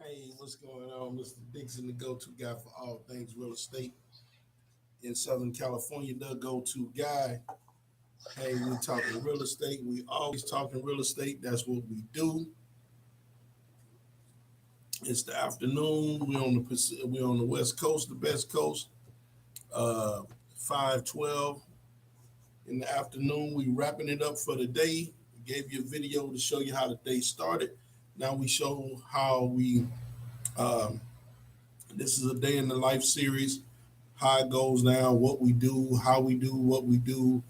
Hey, what's going on? Mr. Dixon, the go-to guy for all things real estate in Southern California, the go-to guy. Hey, we talking real estate. We always talking real estate. That's what we do. It's the afternoon. We on the West Coast, the best coast. 5:12 in the afternoon. We wrapping it up for the day. Gave you a video to show you how the day started. Now we show how we. Um, this is a day in the life series, how it goes down, what we do, how we do what we do,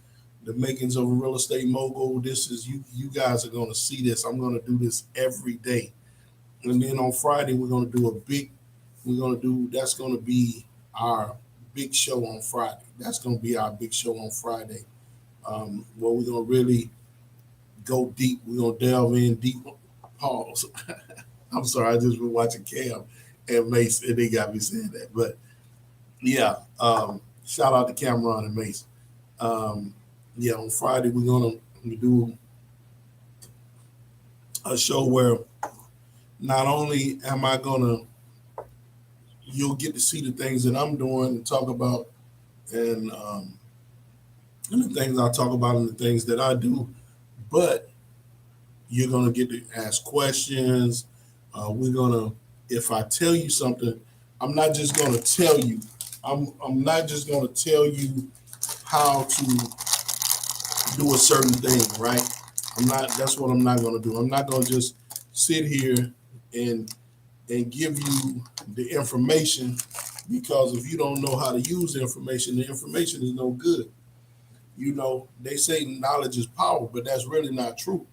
the makings of a real estate mogul. This is you guys are gonna see this. I'm gonna do this every day. And then on Friday we're gonna do that's gonna be our big show on Friday. That's gonna be our big show on Friday. Where we're gonna really go deep. We're gonna delve in deep. Pause. I'm sorry, I just been watching Cam and Mace and they got me saying that. But yeah, shout out to Cameron and Mace. Um, yeah, on Friday we're gonna do a show where not only am I gonna you'll get to see the things that I'm doing and talk about and and the things I talk about and the things that I do, but you're gonna get to ask questions. We're gonna if I tell you something, I'm not just gonna tell you. I'm not just gonna tell you how to do a certain thing, right? I'm not. That's what I'm not going to do. I'm not going to just sit here and and give you the information because if you don't know how to use the information is no good. You know, they say knowledge is power, but that's really not true.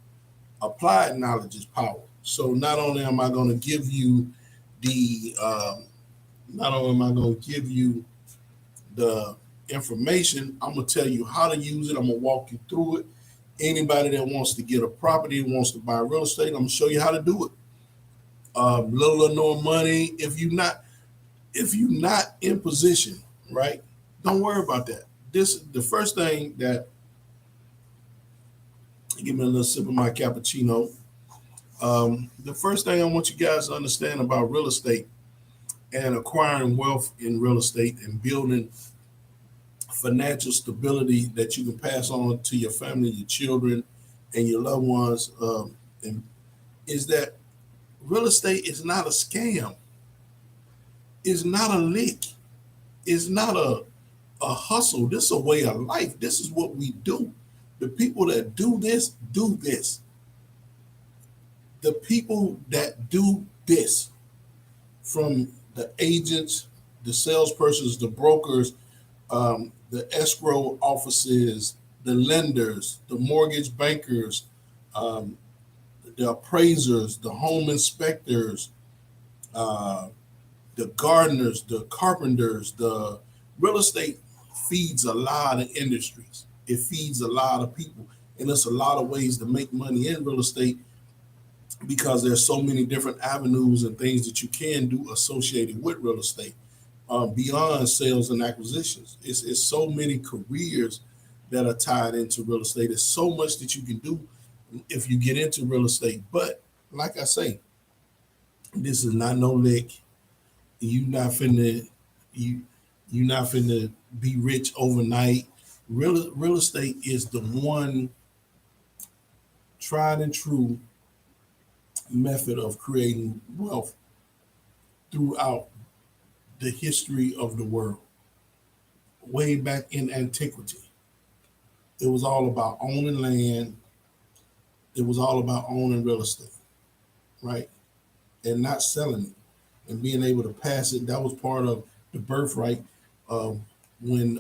Applied knowledge is power. So not only am I going to give you the, not only am I going to give you the information, I'm gonna tell you how to use it. I'm gonna walk you through it. Anybody that wants to get a property, wants to buy real estate, I'm gonna show you how to do it. Little or no money. If you're not in position, right? Don't worry about that. This the first thing that give me a little sip of my cappuccino. The first thing I want you guys to understand about real estate and acquiring wealth in real estate and building financial stability that you can pass on to your family, your children, and your loved ones, and is that real estate is not a scam. It's not a lick. It's not a hustle. This is a way of life. This is what we do. The people that do this do this. The people that do this, from the agents, the salespersons, the brokers, the escrow offices, the lenders, the mortgage bankers, um, the appraisers, the home inspectors, uh, the gardeners, the carpenters, the real estate feeds a lot of industries. It feeds a lot of people. And there's a lot of ways to make money in real estate because there's so many different avenues and things that you can do associated with real estate beyond sales and acquisitions. It's so many careers that are tied into real estate. There's so much that you can do if you get into real estate. But like I say, this is not no lick. You not finna you you not finna be rich overnight. Real estate is the one tried and true method of creating wealth throughout the history of the world. Way back in antiquity, it was all about owning land. It was all about owning real estate, right? And not selling it and being able to pass it. That was part of the birthright of when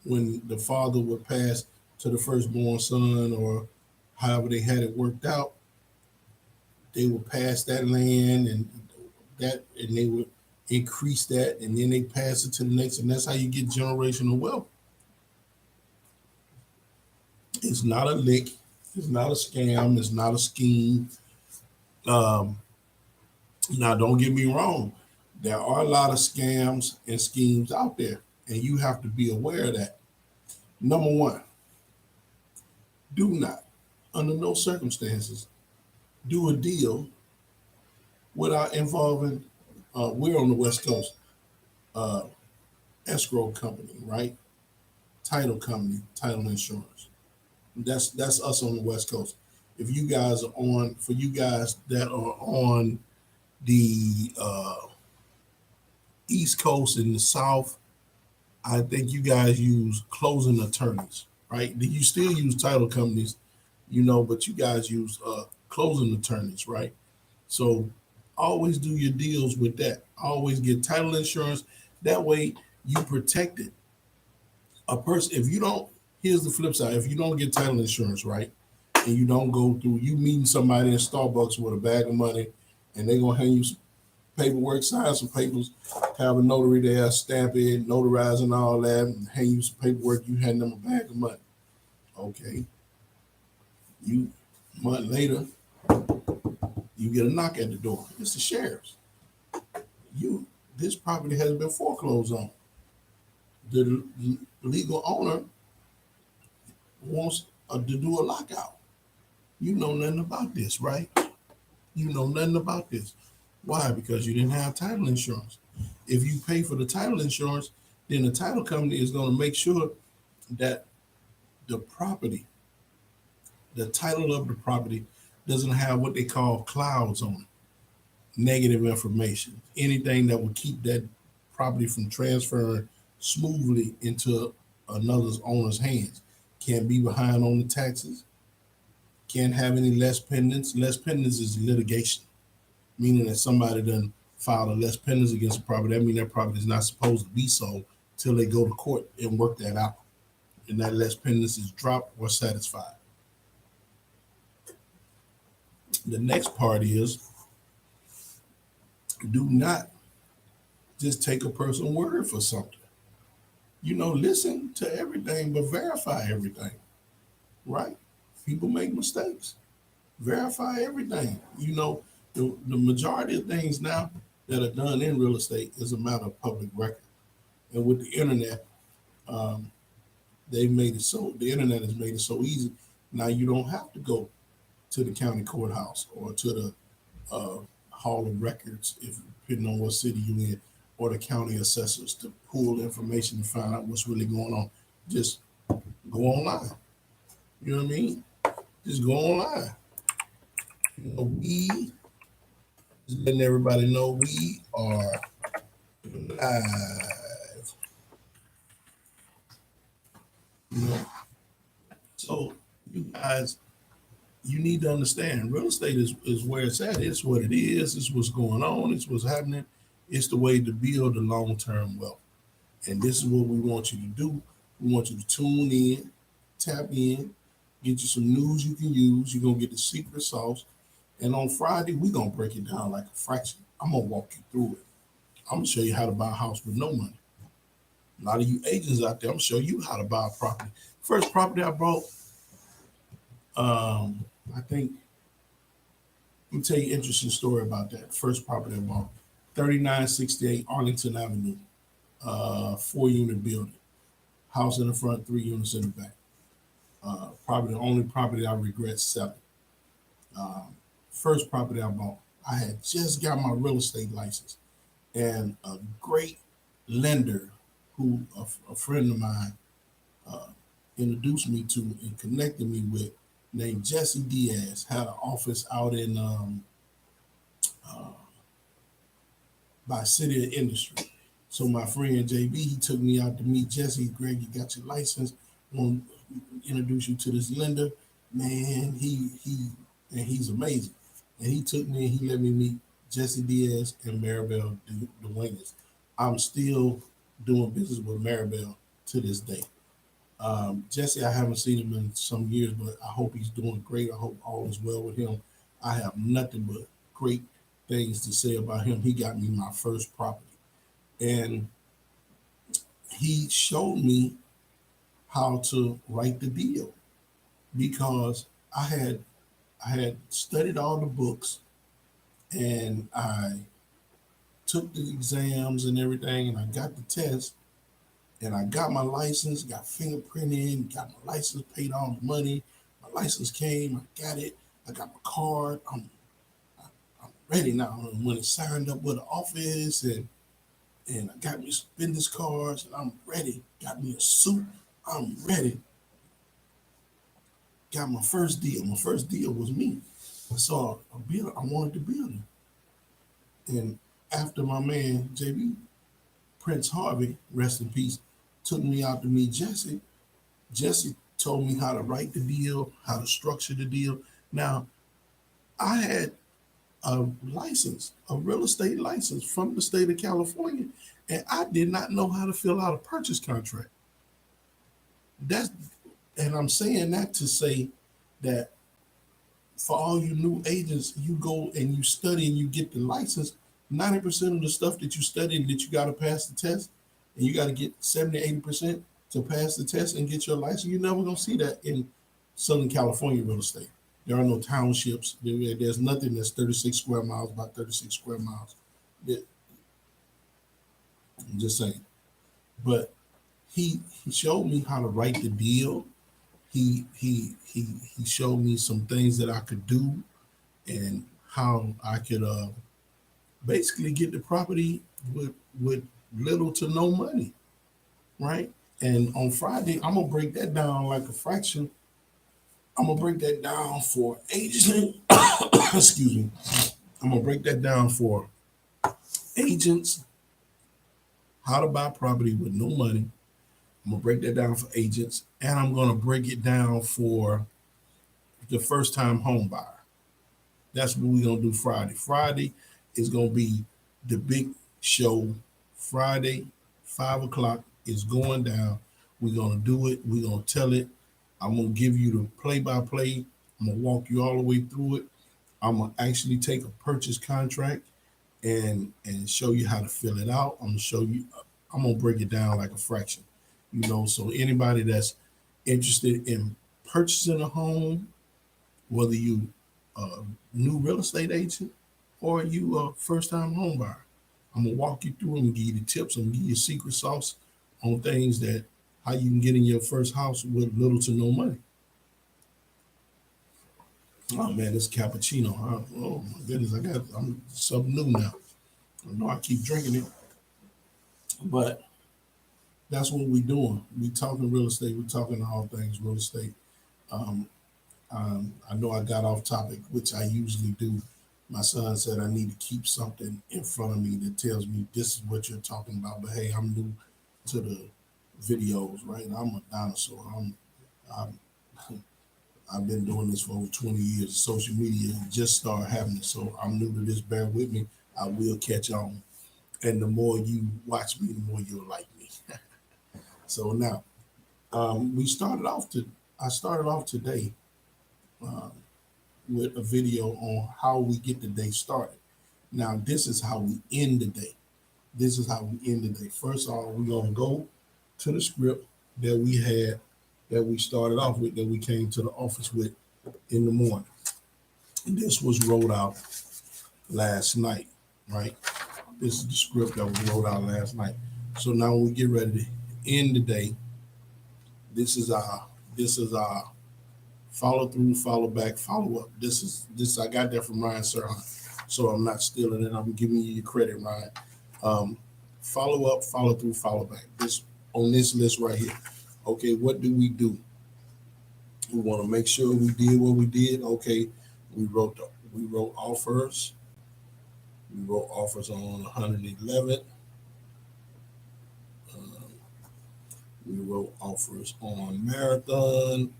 when the father would pass to the firstborn son or however they had it worked out, they would pass that land and they would increase that and then they pass it to the next and that's how you get generational wealth. It's not a lick, it's not a scam, it's not a scheme. Um, Now, don't get me wrong. There are a lot of scams and schemes out there, and you have to be aware of that. Number one, do not, under no circumstances, do a deal without involving, we're on the West Coast, uh, escrow company, right? Title company, title insurance. That's us on the West Coast. If you guys are on, for you guys that are on the East Coast and the South, I think you guys use closing attorneys, right? Do you still use title companies, but you guys use closing attorneys, right? So always do your deals with that. Always get title insurance. That way you protect it. A person, if you don't, here's the flip side. If you don't get title insurance, right, and you don't go through, you meeting somebody in Starbucks with a bag of money, and they're gonna hand you some paperwork, sign some papers, have a notary there, stamp it, notarize and all that, and hand you some paperwork, you hand them a bag of money. Okay. You a month later, you get a knock at the door. It's the sheriff's. You This property has been foreclosed on. The legal owner wants to do a lockout. You know nothing about this, right? You know nothing about this. Why? Because you didn't have title insurance. If you pay for the title insurance, then the title company is going to make sure that the property, the title of the property, doesn't have what they call clouds on it, negative information, anything that would keep that property from transferring smoothly into another's owner's hands. Can't be behind on the taxes. Can't have any less pendants. Less pendants is litigation, meaning that somebody done filed a less pendants against the property. That means that property is not supposed to be sold till they go to court and work that out. And that less pendants is dropped or satisfied. The next part is, do not just take a person's word for something. Listen to everything, but verify everything, right? People make mistakes. Verify everything. The majority of things now that are done in real estate is a matter of public record. And with the internet, um, the internet has made it so easy. Now you don't have to go to the county courthouse or to the Hall of Records, if depending on what city you're in, or the county assessors to pull information to find out what's really going on. Just go online. You know what I mean? Just go online. We just letting everybody know we are live. You know, so you guys, you need to understand real estate is where it's at. It's what it is. It's what's going on. It's what's happening. It's the way to build a long-term wealth. And this is what we want you to do. We want you to tune in, tap in, get you some news you can use. You're going to get the secret sauce. And on Friday, we're going to break it down like a fraction. I'm going to walk you through it. I'm going to show you how to buy a house with no money. A lot of you agents out there, I'm going to show you how to buy a property. First property I bought, I think, let me tell you an interesting story about that. First property I bought, 3968 Arlington Avenue, 4-unit building. House in the front, 3 units in the back. Probably the only property I regret selling. First property I bought, I had just got my real estate license, and a great lender who a friend of mine uh, introduced me to and connected me with, named Jesse Diaz, had an office out in uh, by City of Industry. So my friend JB, he took me out to meet Jesse. Greg, you got your license. Want to introduce you to this lender, man. He's amazing. And he took me and he let me meet Jesse Diaz and Maribel Duenas. I'm still doing business with Maribel to this day. Jesse, I haven't seen him in some years, but I hope he's doing great. I hope all is well with him. I have nothing but great things to say about him. He got me my first property, and he showed me how to write the deal because I had studied all the books and I took the exams and everything, and I got the test, and I got my license, got fingerprinted, got my license, paid all the money. My license came, I got it, I got my card. I'm ready now. And when it signed up with the office and I got me business cards and I'm ready. Got me a suit. I'm ready. Got my first deal. My first deal was me. I saw a building. I wanted the building. And after my man JB Prince Harvey, rest in peace, took me out to meet Jesse. Jesse told me how to write the deal, how to structure the deal. Now, I had a license, a real estate license from the state of California, and I did not know how to fill out a purchase contract. That's and I'm saying that to say that for all you new agents, you go and you study and you get the license. 90% of the stuff that you study that you got to pass the test, and you got to get 70, 80% to pass the test and get your license. You're never gonna see that in Southern California real estate. There are no townships. There's nothing that's 36 square miles by 36 square miles. I'm just saying. But he showed me how to write the deal. He showed me some things that I could do and how I could basically get the property with little to no money, right? And on Friday, I'm gonna break that down like a fraction. I'm gonna break that down for agents. Excuse me. I'm gonna break that down for agents, how to buy property with no money. I'm gonna break that down for agents, and I'm gonna break it down for the first time home buyer. That's what we're gonna do Friday. Friday is gonna be the big show. Friday, 5 o'clock is going down. We're gonna do it. We're gonna tell it. I'm gonna give you the play-by-play. I'm gonna walk you all the way through it. I'm gonna actually take a purchase contract and show you how to fill it out. I'm gonna show you. I'm gonna break it down like a fraction. So anybody that's interested in purchasing a home, whether you a new real estate agent or you a first time home buyer, I'm gonna walk you through and give you the tips. I'm gonna give you a secret sauce on things that how you can get in your first house with little to no money. Oh man, this cappuccino. Oh my goodness, I'm something new now. I know I keep drinking it, but that's what we're doing. We talking real estate. We're talking all things real estate. Um, I know I got off topic, which I usually do. My son said I need to keep something in front of me that tells me this is what you're talking about. But hey, I'm new to the videos, right? I'm a dinosaur. I'm I've been doing this for over 20 years. Social media just started happening, so I'm new to this. Bear with me. I will catch on, and the more you watch me, the more you'll like me. So now, we started off to. I started off today uh, with a video on how we get the day started. Now, this is how we end the day. This is how we end the day. First of all, we're gonna go to the script that we had, that we started off with, that we came to the office with in the morning. This was rolled out last night, right? This is the script that was rolled out last night. So now when we get ready to end the day, this is our follow through, follow back, follow up. This I got that from Ryan Serhant, so I'm not stealing it. I'm giving you your credit, Ryan. Um, Follow up, follow through, follow back. This on this list right here. Okay, what do? We want to make sure we did what we did. Okay, we wrote offers. We wrote offers on 111th. We wrote offers on Marathon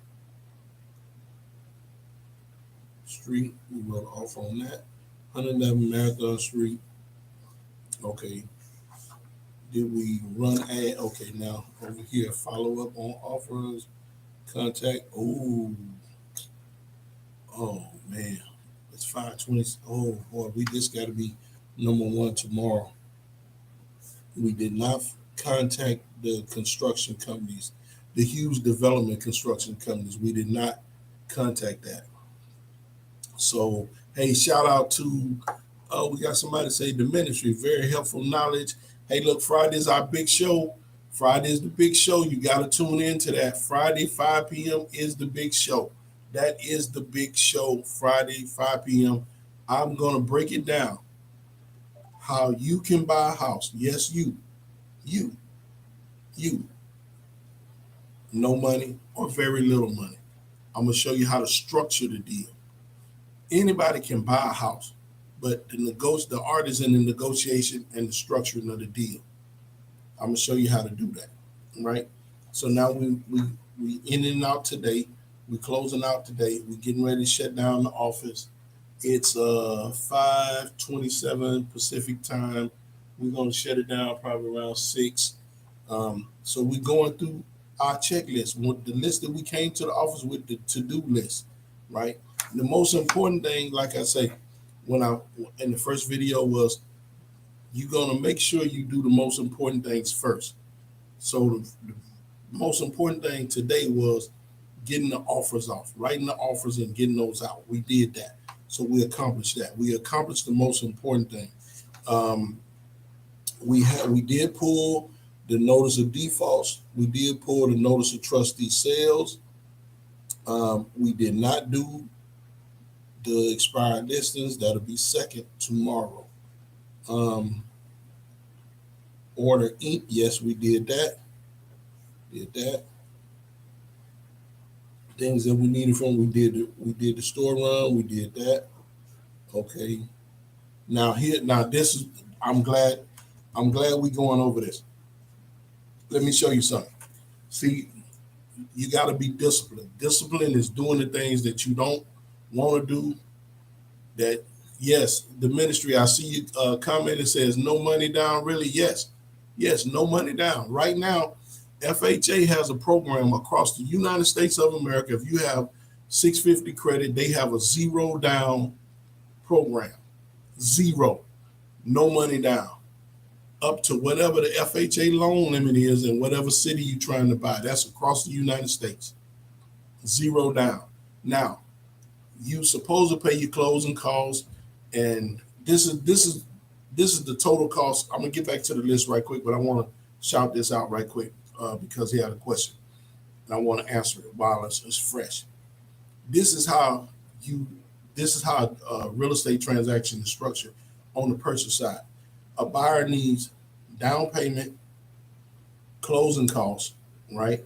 Street. We wrote off on that. 111 Marathon Street. Okay. Did we run ad? Okay, now over here, follow up on offers, contact. Oh man, it's 5:20. Oh boy, we just got to be number one tomorrow. We did not contact the construction companies, the huge development construction companies. We did not contact that. So, hey, shout out to, we got somebody say the ministry, very helpful knowledge. Hey, look, Friday's our big show. Friday is the big show. You got to tune in to that. Friday, 5 p.m. is the big show. That is the big show. Friday, 5 p.m. I'm going to break it down how you can buy a house. Yes, you, you, no money or very little money. I'm going to show you how to structure the deal. Anybody can buy a house, but the art is in the negotiation and the structuring of the deal. I'm going to show you how to do that, right? So now we in and out today. We closing out today. We getting ready to shut down the office. It's 5:27 Pacific time. We're gonna shut it down probably around 6. So we're going through our checklist, the list that we came to the office with, the to-do list, right? The most important thing, like I say, when I in the first video was you're gonna make sure you do the most important things first. So the most important thing today was getting the offers off, writing the offers and getting those out. We did that. So we accomplished that. We accomplished the most important thing. Um, we did pull the notice of defaults. We did pull the notice of trustee sales. We did not do the expired listings. That'll be second tomorrow. Order ink. Yes, we did that. Did that. Things that we needed from we did the store run. We did that. Okay. Now this is I'm glad we going over this. Let me show you something. See, you got to be disciplined. Discipline is doing the things that you don't want to do. That yes, the ministry. I see you comment that says no money down. Really, yes, no money down. Right now, FHA has a program across the United States of America. If you have 650 credit, they have a zero down program. Zero, no money down, up to whatever the FHA loan limit is in whatever city you're trying to buy. That's across the United States. Zero down. Now, you supposed to pay your closing costs, and this is the total cost. I'm gonna get back to the list right quick, but I want to shout this out right quick because he had a question, and I want to answer it while it's fresh. This is how real estate transaction is structured on the purchase side. A buyer needs down payment, closing costs, right?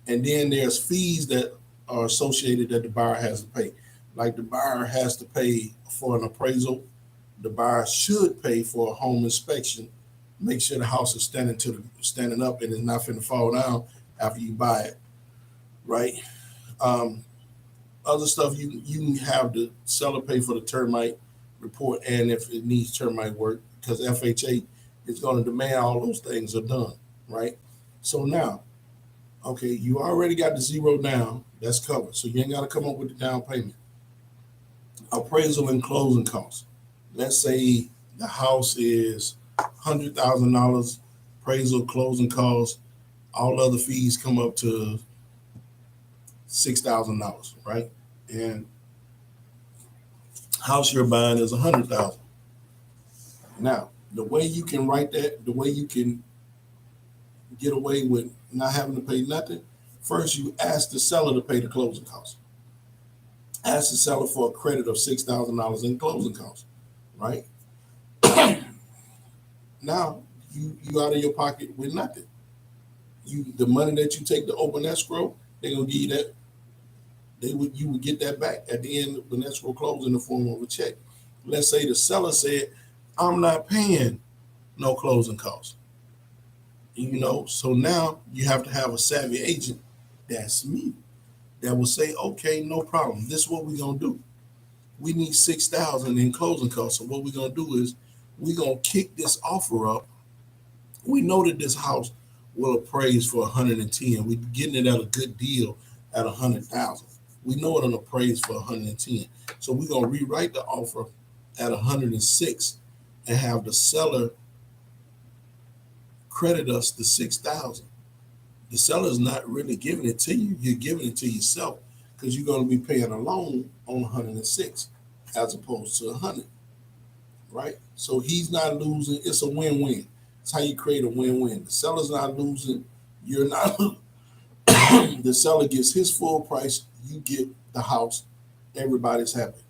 And then there's fees that are associated that the buyer has to pay. Like the buyer has to pay for an appraisal. The buyer should pay for a home inspection. Make sure the house is standing up and is not going to fall down after you buy it, right? Other stuff you can have the seller pay for the termite report, and if it needs termite work, because FHA is going to demand all those things are done, right? So now, okay, you already got the zero down, that's covered. So you ain't got to come up with the down payment. Appraisal and closing costs. Let's say the house is $100,000, appraisal, closing costs, all other fees come up to $6,000, right? And house you're buying is $100,000. Now, the way you can write that, the way you can get away with not having to pay nothing, first you ask the seller to pay the closing costs. Ask the seller for a credit of $6,000 in closing costs, right? Now you out of your pocket with nothing. The money that you take to open escrow, they're gonna give you that. You would get that back at the end when escrow closes in the form of a check. Let's say the seller said, "I'm not paying no closing costs." So now you have to have a savvy agent. That's me. That will say, "Okay, no problem. This is what we're gonna do. We need $6,000 in closing costs. So what we're gonna do is we're gonna kick this offer up. We know that this house will appraise for 110. We're getting it at a good deal at 100,000. We know it'll appraise for 110. So we're gonna rewrite the offer at 106 and have the seller credit us the 6,000. The seller's not really giving it to you. You're giving it to yourself because you're going to be paying a loan on 106 as opposed to 100, right? So he's not losing. It's a win-win. It's how you create a win-win. The seller's not losing. You're not. The seller gets his full price. You get the house. Everybody's happy.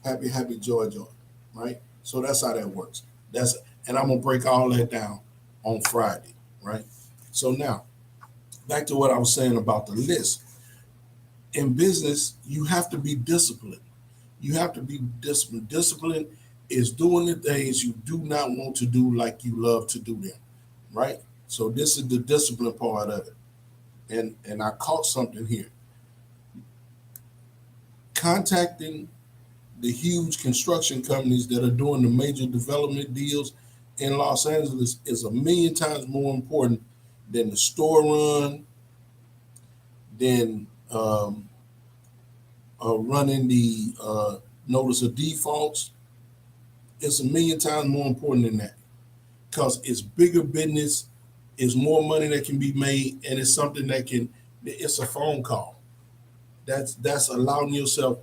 happy, happy, joy, joy, right? So that's how that works. That's and I'm gonna break all that down on Friday, right? So now back to what I was saying about the list. In business, you have to be disciplined. You have to be disciplined. Discipline is doing the things you do not want to do like you love to do them, right? So this is the discipline part of it. And I caught something here. Contacting the huge construction companies that are doing the major development deals in Los Angeles is a million times more important than the store run, than running the notice of defaults. It's a million times more important than that because it's bigger business, it's more money that can be made, and it's something that can. It's a phone call. That's allowing yourself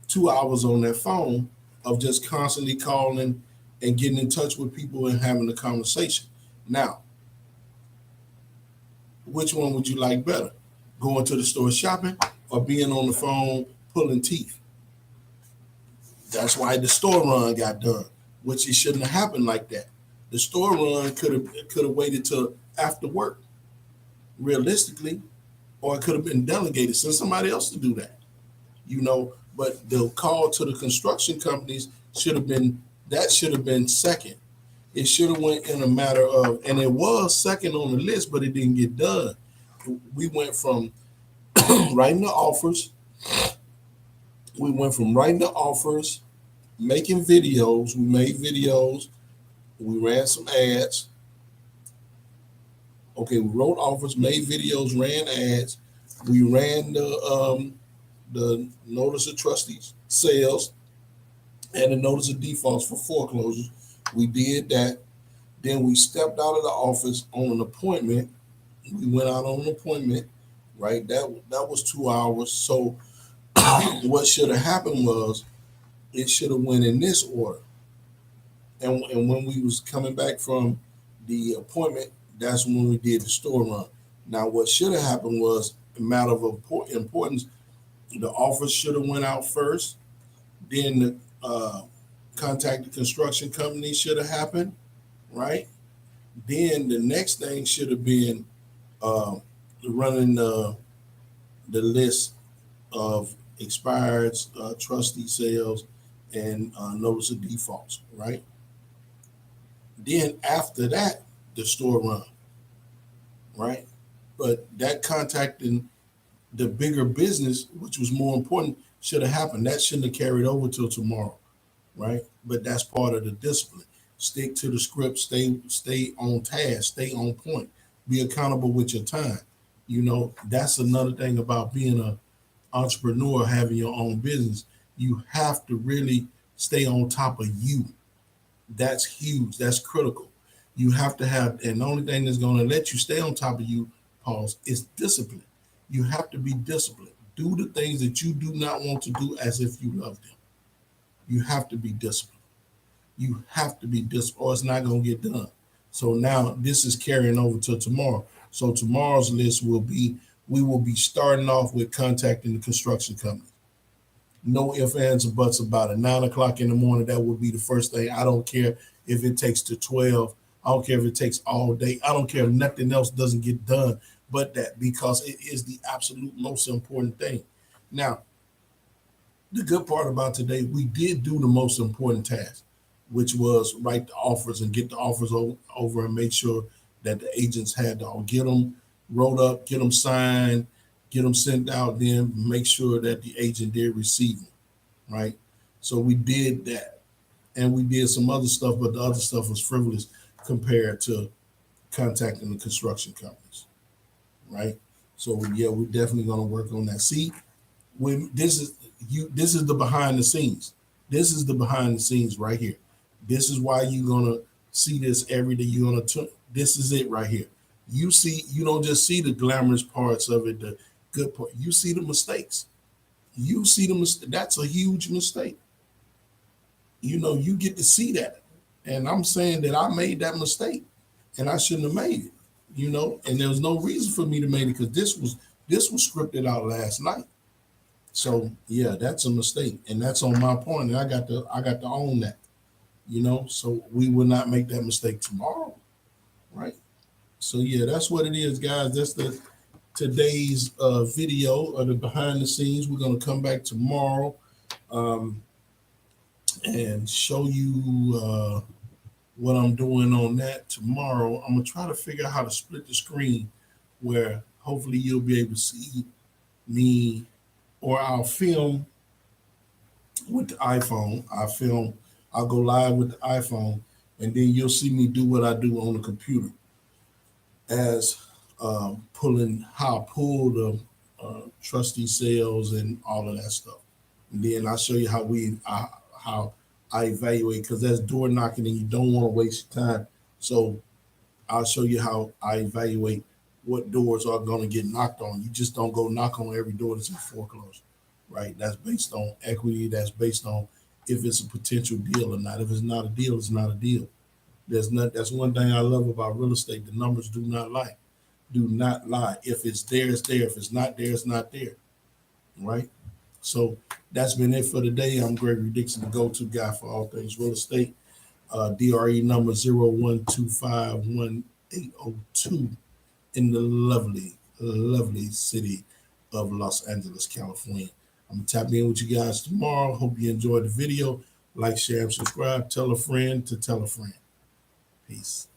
2 hours on that phone of just constantly calling and getting in touch with people and having a conversation. Now, which one would you like better? Going to the store shopping or being on the phone pulling teeth? That's why the store run got done, which it shouldn't have happened like that. The store run could have waited till after work, realistically, or it could have been delegated, send somebody else to do that. But the call to the construction companies should have been second. It should have went in a matter of, and it was second on the list, but it didn't get done. We went from writing the offers. We went from writing the offers, making videos. We made videos. We ran some ads. Okay, we wrote offers, made videos, ran ads. We ran the notice of trustees sales and the notice of defaults for foreclosures. We did that. Then we stepped out of the office on an appointment. We went out on an appointment, right? That was 2 hours. So what should have happened was it should have went in this order. And when we was coming back from the appointment, that's when we did the store run. Now, what should have happened was a matter of importance. The offers should have went out first. Then the contact the construction company should have happened, right? Then the next thing should have been uh, running the list of expired trustee sales and notice of defaults, right? Then after that, the store run, right? But that contacting the bigger business, which was more important, should have happened. That shouldn't have carried over till tomorrow, right? But that's part of the discipline. Stick to the script. Stay on task. Stay on point. Be accountable with your time. That's another thing about being an entrepreneur, having your own business. You have to really stay on top of you. That's huge. That's critical. You have to have, and the only thing that's going to let you stay on top of you, pause, is discipline. You have to be disciplined. Do the things that you do not want to do as if you love them. You have to be disciplined. You have to be disciplined, or it's not going to get done. So now this is carrying over to tomorrow. So tomorrow's list will be, we will be starting off with contacting the construction company. No ifs, ands, or buts about it. 9 o'clock in the morning, that will be the first thing. I don't care if it takes to 12. I don't care if it takes all day. I don't care if nothing else doesn't get done but that, because it is the absolute most important thing. Now, the good part about today, we did do the most important task, which was write the offers and get the offers over and make sure that the agents had to all get them wrote up, get them signed, get them sent out, then make sure that the agent did receive them, right? So we did that. And we did some other stuff, but the other stuff was frivolous compared to contacting the construction companies, right? So yeah, we're definitely going to work on that. See, when this is the behind the scenes. This is the behind the scenes right here. This is why you're gonna see this every day. You're gonna this is it right here. You don't just see the glamorous parts of it, the good part. You see the mistakes. You see the mistake. That's a huge mistake. You get to see that. And I'm saying that I made that mistake and I shouldn't have made it, and there was no reason for me to make it, because this was scripted out last night. So yeah, that's a mistake, and that's on my point, and I got to own that. So we will not make that mistake tomorrow, right? So yeah, that's what it is, guys. That's the today's video of the behind the scenes. We're gonna come back tomorrow um, and show you what I'm doing on that tomorrow. I'm gonna try to figure out how to split the screen where hopefully you'll be able to see me, or I'll film with the iPhone. I'll go live with the iPhone, and then you'll see me do what I do on the computer as pulling how I pull the trustee sales and all of that stuff. And then I'll show you how I evaluate, because that's door knocking and you don't want to waste your time. So I'll show you how I evaluate what doors are going to get knocked on. You just don't go knock on every door that's in foreclosure, right? That's based on equity. That's based on if it's a potential deal or not. If it's not a deal, it's not a deal. There's not. That's one thing I love about real estate. The numbers do not lie. Do not lie. If it's there, it's there. If it's not there, it's not there. Right. So that's been it for today. I'm Gregory Dixon, the go-to guy for all things real estate. DRE number 01251802 in the lovely, lovely city of Los Angeles, California. I'm gonna tap in with you guys tomorrow. Hope you enjoyed the video. Like, share, and subscribe. Tell a friend to tell a friend. Peace.